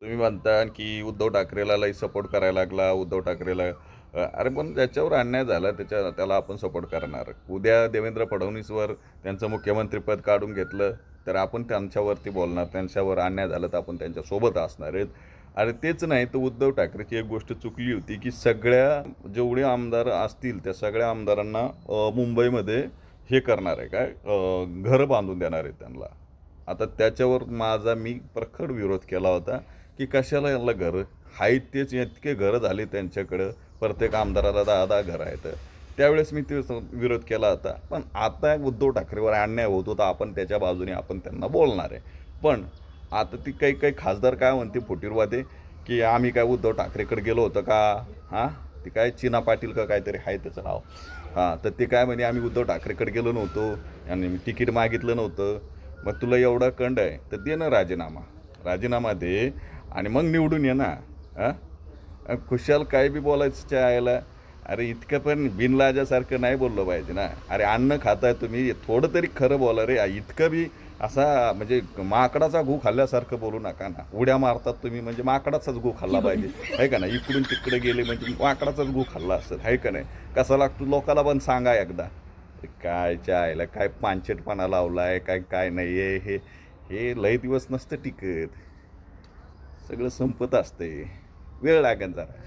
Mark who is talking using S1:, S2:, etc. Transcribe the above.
S1: तुम्ही म्हणता की उद्धव ठाकरेला लई सपोर्ट करायला लागला, उद्धव ठाकरेला अरे पण ज्याच्यावर अन्याय झाला त्याला आपण सपोर्ट करणार. उद्या देवेंद्र फडणवीसवर त्यांचं मुख्यमंत्रीपद काढून घेतलं तर आपण त्यांच्यावरती बोलणार, त्यांच्यावर अन्याय झाला तर आपण त्यांच्यासोबत असणार आहेत. अरे तेच नाही तर उद्धव ठाकरेची एक गोष्ट चुकली होती की सगळ्या जेवढे आमदार असतील त्या सगळ्या आमदारांना मुंबईमध्ये हे करणार आहे काय, घरं बांधून देणार आहे त्यांना. आता त्याच्यावर मी प्रखर विरोध केला होता की कशाला यांना घरं आहेत, तेच इतके घरं झाले त्यांच्याकडं, प्रत्येक आमदाराला 10-10 घरं आहेत. त्यावेळेस मी ते विरोध केला होता. पण आता उद्धव ठाकरेवर अन्याय होत होता, आपण त्याच्या बाजूने आपण त्यांना बोलणार आहे. पण आता ती काही काही खासदार काय म्हणते फुटीरवादे की आम्ही काय उद्धव ठाकरेकडे गेलो होतं का, हां ती काय चीना पाटील का काहीतरी आहे त्याचं नाव, हां तर ते काय म्हणे आम्ही उद्धव ठाकरेकडे गेलो नव्हतो आणि मी तिकीट मागितलं नव्हतं. मग तुला एवढा कंड आहे तर दे ना राजीनामा, राजीनामा दे आणि मग निवडून ये ना. खुशाल काय बी बोलायचं यायला. अरे इतकं पण बिनलाजासारखं नाही बोललं पाहिजे ना. अरे अन्न खाताय तुम्ही, थोडं तरी खरं बोला रे. इतकं बी असा म्हणजे माकडाचा गू खाल्ल्यासारखं बोलू नका ना. उड्या मारतात तुम्ही म्हणजे माकडाचाच गू खाल्ला पाहिजे, आहे का नाही. इकडून तिकडे गेले म्हणजे माकडाचाच गू खाल्ला असेल, आहे का नाही. कसा लागतो लोकाला पण सांगा एकदा. काय चायला काय पांचटपणा लावलाय काय काय नाही आहे हे. हे लय दिवस नसतं टिकत, सगळं संपत असते, वेळ लागेल जरा.